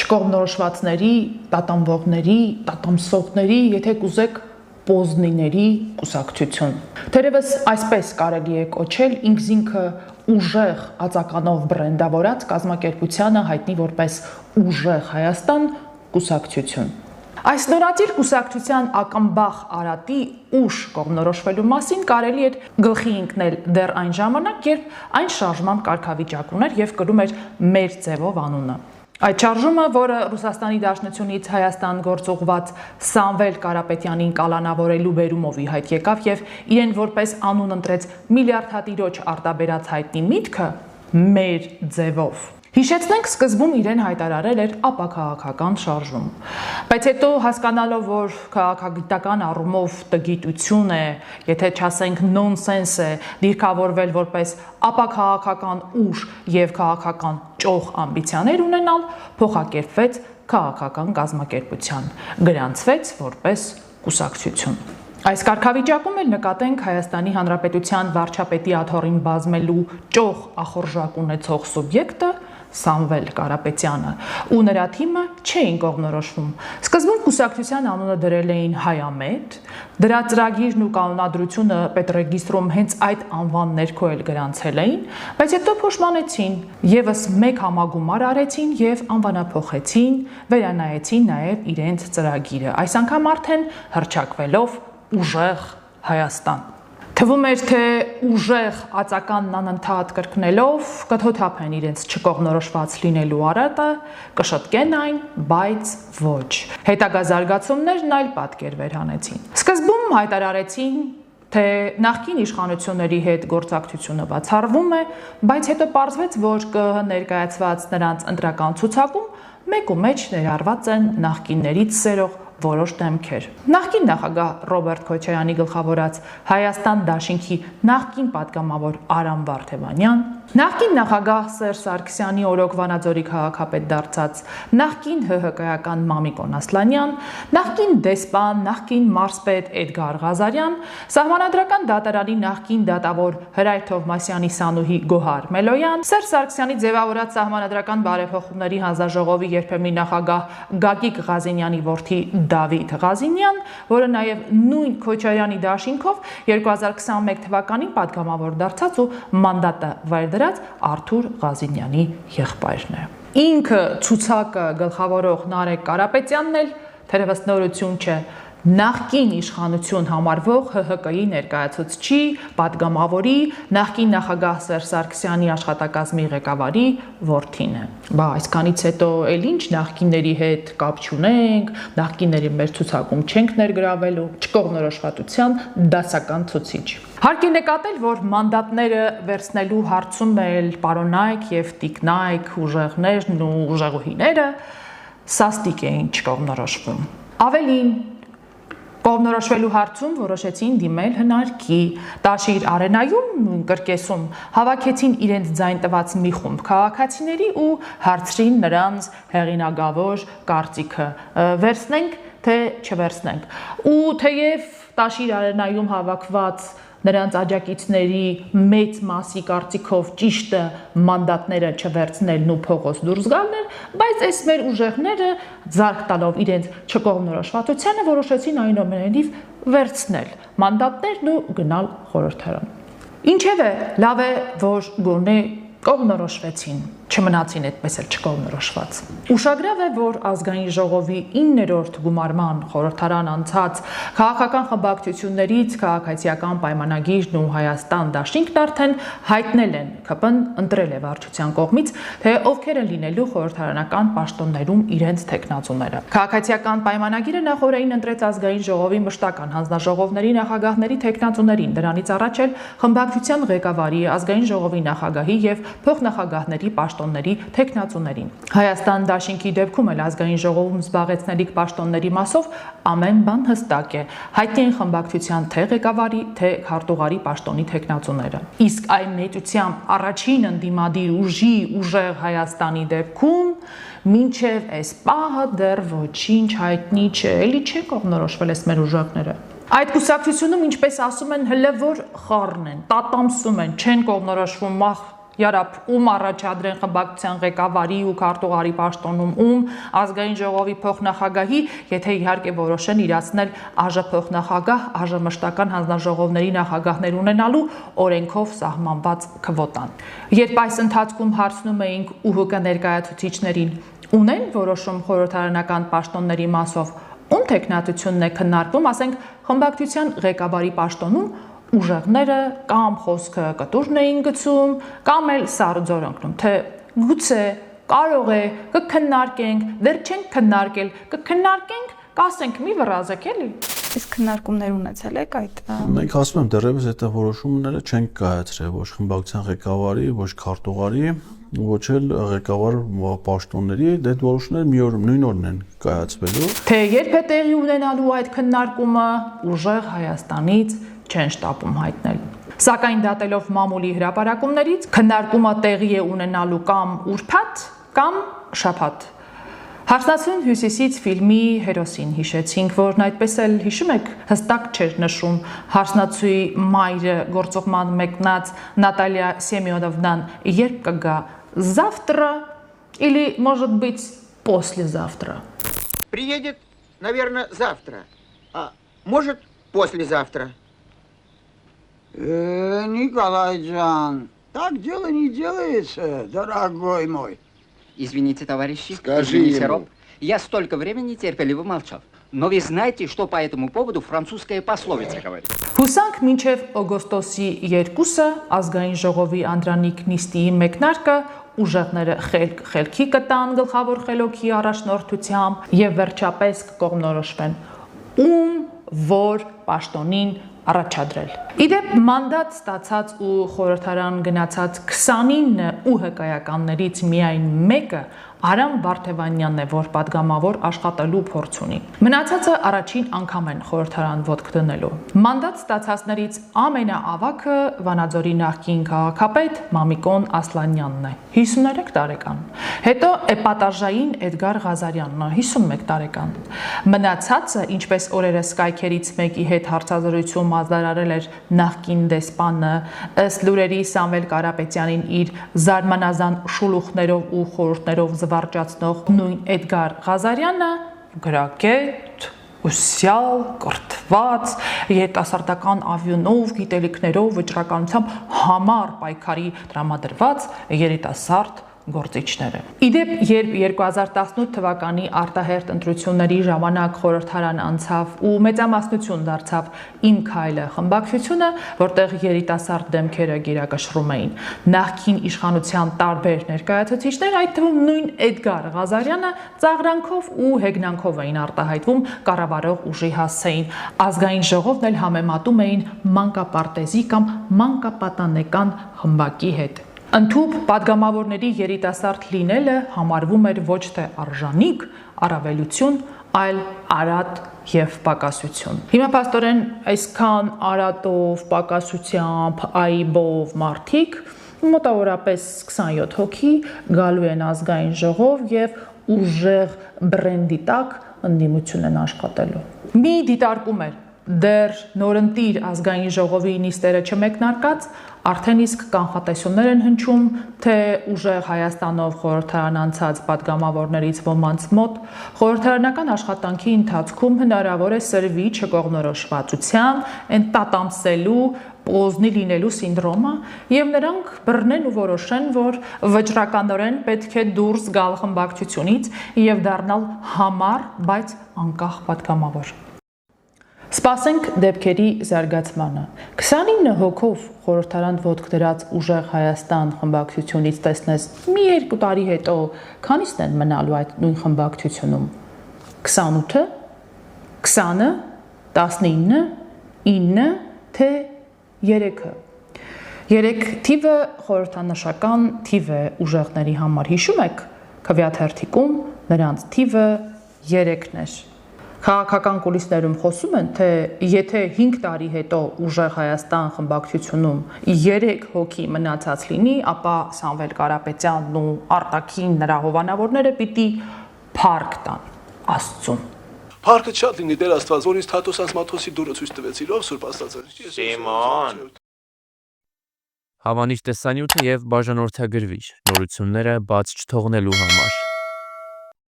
չկողմնորոշվածների, տատանվողների, տատամսողների, եթե կուզեք պոզնիների կուսակցություն։ Թերևս այսպես կարելի է կոչել ինքզինքը ուժեղ ածականով բրենդավորած կազմակերպությանը հայտնի որպես Ուժեղ Հայաստան կուսակցություն։ Այս նորածիր կուսակցության ակամբախ արատի ուշ կողմնորոշվելու մասին կարելի էր գլխի ընկնել դեռ այն ժամանակ, երբ այն շարժման կարգավիճակ ուներ եւ կրում էր մեր ձևով անունը։ Այդ շարժումը, որը Ռուսաստանի Դաշնությունից Հայաստան գործուղված Սամվել Կարապետյանին կալանավորելու բերումով ի հայտ եկավ եւ իրեն որպես անուն ընտրեց միլիարդատիրոջ արտաբերած հայտնի միտքը մեր ձևով։ Հիշեցնենք, սկզբում իրեն հայտարարել էր ապաքաղաքական շարժում, բայց հետո հասկանալով, որ քաղաքագիտական առումով տգիտություն է, եթե չասենք նոնսենս է, դիրքավորվել որպես ապաքաղաքական ուժ եւ քաղաքական ճոխ ամբիցիաներ ունենալ, փոխակերպվեց քաղաքական կազմակերպության, գրանցվեց որպես կուսակցություն։ Այս կարգավիճակում էլ նկատենք Հայաստանի Հանրապետության վարչապետի աթոռին բազմելու ճոխ ախորժակ ունեցող սուբյեկտը Սամվել Կարապետյանը ու նրա թիմը չէին կողմնորոշվում։ Սկզբում կուսակցության անունը դրել էին Հայամետ, դրա ծրագիրն ու կանոնադրությունը պետռեգիստրում հենց այդ անվան ներքո էլ գրանցել էին, բայց հետո փոշմանեցին, եւս մեկ համագումար արեցին եւ անվանափոխեցին, վերանայեցին նաեւ իրենց ծրագիրը, այս անգամ արդեն հռչակվելով Ուժեղ Հայաստան։ Թվում էր, թե ուժեղ ածականն անընդհատ կրկնելով կթոթափեն իրենց չկողմնորոշված լինելու արատը, կշտկեն այն, բայց ոչ։ Հետագա զարգացումներն այլ պատկեր հանեցին։ Սկզբում հայտարարեցին, թե նախկին իշխանությունների հետ գործակցությունը բացառվում է, բայց հետո պարզվեց, որ կներկայացված նրանց ընտրական ցուցակում մեկու մեջ ներառված են նախկիններից սերող որոշ դեմքեր։ Նախկին նախագահ Ռոբերտ Քոչարյանի գլխավորած Հայաստան Դաշինքի նախկին պատգամավոր Արամ Վարդևանյան, նախկին նախագահ Սերժ Սարգսյանի օրոք Վանաձորի քաղաքապետ դարձած նախկին ՀՀԿ-ական Մամիկոն Ասլանյան, նախկին դեսպան, նախկին մարզպետ Էդգար Ղազարյան, Սահմանադրական դատարանի նախկին դատավոր Հրայր Թովմասյանի սանուհի Գոհար Մելոյան, Սերժ Սարգսյանի ձևավորած Սահմանադրական բարեփոխումների հանձնաժողովի երբեմնի նախագահ Գագիկ Ղազենյանի որդի Դավիթ Ղազինյան, որը նաև նույն Քոչարյանի դաշինքով 2021 թվականին պատգամավոր դարձած ու մանդատը վայր դրած Արթուր Ղազինյանի եղբայրն է։ Ինքը ցուցակը գլխավորող Նարեկ Կարապետյանն էլ թերևս նորություն չէ, նախկին իշխանություն համարվող ՀՀԿ-ի ներկայացուցչի, պատգամավորի, նախկին նախագահ Սերժ Սարգսյանի աշխատակազմի ղեկավարի որդին է։ Բա այսքանից հետո էլ ինչ նախկինների հետ կապ չունենք, նախկինների մեր ցուցակում չենք ներգրավելու, չկողմնորոշվածության դասական ցուցիչ։ Հարկ է նկատել, որ մանդատները վերցնելու հարցում էլ պարոնայք եւ տիկնայք ուժեղներն ու ուժեղուհիները սաստիկ էին չկողմնորոշվում։ Ավելին կողմնորոշվելու հարցում որոշեցին դիմել հնարքի, Տաշիր արենայում նույն կրկեսում հավաքեցին իրենց ձայն տված մի խումբ քաղաքացիների ու հարցրին նրանց հեղինակավոր կարծիքը, վերցնենք թե չվերցնենք։ Ու թեև Տաշիր արենայում հավաքված նրանց աջակիցների մեծ մասի կարծիքով ճիշտը մանդատները չվերցնելն ու փողոց դուրս գալն էր, բայց այս մեր ուժեղները զարկ տալով իրենց չկողմնորոշվածությանը որոշեցին այնուամենայնիվ վերցնել մանդատներն ու գնալ խորհրդարան։ Ինչևէ, լավ է, որ գոնե կողմնորոշվեցին, չմնացին այդպես էլ չկողմնորոշված։ Ուշագրավ է, որ ազգային ժողովի 9-րդ գումարման խորհրդարան անցած քաղաքական խմբակցություններից քաղաքացիական պայմանագիրն ու Հայաստան Դաշինքն արդեն հայտնել են, ԿՊ-ն ընտրել է վարչության կողմից, թե ովքեր են լինելու խորհրդարանական պաշտոններում իրենց թեկնածուները։ Քաղաքացիական պայմանագիրը նախորդին ընտրեց ազգային ժողովի մշտական հանձնաժողովների նախագահների թեկնածուներին, դրանից առաջ էլ խմբակցության ղեկավարի, ազգային ժողովի նախագահի եւ փոխնախագահների պաշտոնների թեկնածուներին։ Հայաստան Դաշինքի դեպքում էլ ազգային ժողովում զբաղեցնելիք պաշտոնների մասով ամեն բան հստակ է։ Հայտնի են խմբակցության թե ղեկավարի, թե քարտուղարի պաշտոնի թեկնածուները։ Իսկ այն մեծությամբ առաջին ընդդիմադիր ուժի ուժեղ Հայաստանի դեպքում մինչև այս պահը դեռ ոչինչ հայտնի չէ, էլի չեն կողմնորոշվել այս մեր ուժեղները։ Այդ կուսակցությունում, ինչպես ասում են, հլը որ խառն են, տատամսում են, չեն կողմնորոշվում, Յարապ ում առաջադրեն խմբակցության ղեկավարի ու քարտուղարի պաշտոնում ում ազգային ժողովի փոխնախագահի, եթե իհարկե որոշեն իրացնել ԱԺ փոխնախագահ, ԱԺ մշտական հանձնաժողովների նախագահներ ունենալու օրենքով սահմանված քվոտան։ Երբ այս ընթացքում հարցնում էինք ՈՒՀԿ ներկայացուցիչներին, ունեն որոշում խորհրդարանական պաշտոնների մասով, ում տեխնատությունն է քննարկվում, ասենք խմբակցության ղեկավարի պաշտոնում ուժեղները կամ խոսքը կտուրն էին գցում, կամ էլ սառը ընկնում, թե գուցե կարող է կքննարկենք, դեռ չենք քննարկել, կքննարկենք, կասենք մի վրազեք էլի։ Իսկ քննարկումներ ունեցել եք այդ։ Մենք ասում եմ դեռևս այդ որոշումները չենք կայացրել ոչ խմբակցության ղեկավարի, ոչ քարտուղարի, ոչ էլ ղեկավար պաշտոնների, դա որոշումները մի օր նույն օրն են կայացվելու։ Թե երբ է տեղի ունենալու այդ քննարկումը, ուժեղ Հայաստանից չեն շտապում հայտնել։ Սակայն դատելով մամուլի հրապարակումներից, քննարկումը տեղի է ունենալու կամ ուրբաթ, կամ շաբաթ։ Հարսնացուն հյուսիսից ֆիլմի հերոսին հիշեցինք, որն այդպես էլ հիշում եք, հստակ չէր նշում Հարսնացուի մայրը գործողման մեկնած Նատալիա Սեմյոնովնան երբ կգա, завтра или, может быть, послезавтра։ Приедет, наверное, завтра, а может, послезавтра. Николай Джан, так дело не делается, дорогой мой. Извините, товарищи, Скажи извините, ему. Роб. Я столько времени терпеливо молчал. Но вы знаете, что по этому поводу французская пословица говорит? Հուսանք մինչև օգոստոսի 2-ը ազգային ժողովի Անդրանիկ նիստիի մեկնարկը ուժեղները խելքի կտան գլխավոր խելոքի առաջնորդությամբ եւ վերջապես կկողմնորոշվեն ում որ պաշտոնին առաջադրել։ Իդեպ մանդատ ստացած ու խորհրդարան գնացած 29 ՈՒՀԿ-ականներից միայն մեկը Արամ Բարթևանյանն է, որ падգամավոր աշխատելու փորձ ունի։ Մնացածը առաջին անգամ են խորհրդարան ոտք դնելու։ Մանդատ ստացածներից ամենաավագը Վանաձորի նախկին քաղաքապետ Մամիկոն Ասլանյանն է, 53 տարեկան։ Հետո էպատաժային Էդգար Ղազարյանն է, 51 տարեկան։ Մնացածը, ինչպես օրերս կայքերից մեկի հետ հարցազրույցում մազդարարել էր նախկին դեսպանը, ըստ լուրերի Սամվել Կարապետյանին իր զարմանազան շուլուխներով ու խորհուրդներով զվարճացնող նույն Էդգար Ղազարյանը գրագետ, ուսյալ, կրթված, երիտասարդական ավյունով, գիտելիքներով, վճռականությամբ համառ պայքարի տրամադրված երիտասարդ գործիչները։ Իդեպ, երբ 2018 թվականի արտահերթ ընտրությունների ժամանակ խորհրդարան անցավ ու մեծամասնություն դարձավ Իմ քայլը խմբակցությունը, որտեղ երիտասարդ դեմքերը գերակշռում էին նախկին իշխանության տարբեր ներկայացուցիչներ, այդ թվում նույն Էդգար Ղազարյանը ծաղրանքով ու հեգնանքով էին արտահայտվում կառավարող ուժի հասցեին։ Ազգային ժողովն էլ համեմատում էին մանկապարտեզի կամ մանկապատանեկան խմբակի հետ։ Ընդհուպ падգամավորների երիտասարդ լինելը համարվում էր ոչ թե արժանիք, առավելություն, այլ արատ եւ պակասություն։ Հիմա պաստորեն այսքան արատով, պակասությամբ, այբով մարդիկ մոտավորապես 27 հոգի գալու են ազգային ժողով եւ ուժեղ բրենդի տակ ընդդիմություն են աշխատելու։ Մի դիտարկում էր դեռ նորընտիր ազգային ժողովի նիստերը չմեկնարկած, արդեն իսկ կանխատեսումներ են հնչում, թե ուժեղ Հայաստանով խորհրդարան անցած падգամավորներից ոմանց մոտ խորհրդարանական աշխատանքի ընթացքում հնարավոր է սրվի չկողմնորոշվածության, տատամսելու, պոզնի լինելու սինդրոմը, եւ նրանք բռնեն ու որոշեն, որ վճռականորեն պետք է դուրս գալ խմբակցությունից եւ դառնալ համառ, բայց անկախ падգամավոր։ Սպասենք դեպքերի զարգացմանը։ 29 հոգով խորհրդարան ոտք դրած ուժեղ Հայաստան խմբակցությունից տեսնես մի 2 տարի հետո քանիսն են մնալու այդ նույն խմբակցությունում։ 28-ը, 20-ը, 19-ը, 9-ը, թե 3-ը։ 3 թիվը խորհրդանշական թիվ է ուժեղների համար, հիշում եք, քվեաթերթիկում նրանց թիվը 3-ն էր։ Քաղաքական կուլիսներում խոսում են, թե եթե 5 տարի հետո ուժեղ Հայաստան խմբակցությունում 3 հոգի մնացած լինի, ապա Սամվել Կարապետյանն ու արտաքին նրա հովանավորները պիտի փառք տան Աստծուն։ Փառքը շատ լինի Տեր Աստված, որ ինձ Թաթոսյանց Մաթոսի դուրը ցույց տվեցիր, ով Սուրբ Աստված է։ Սիմոն։ Հավանիր տեսանյութը եւ բաժանորդագրվիր նորությունները բաց չթողնելու համար։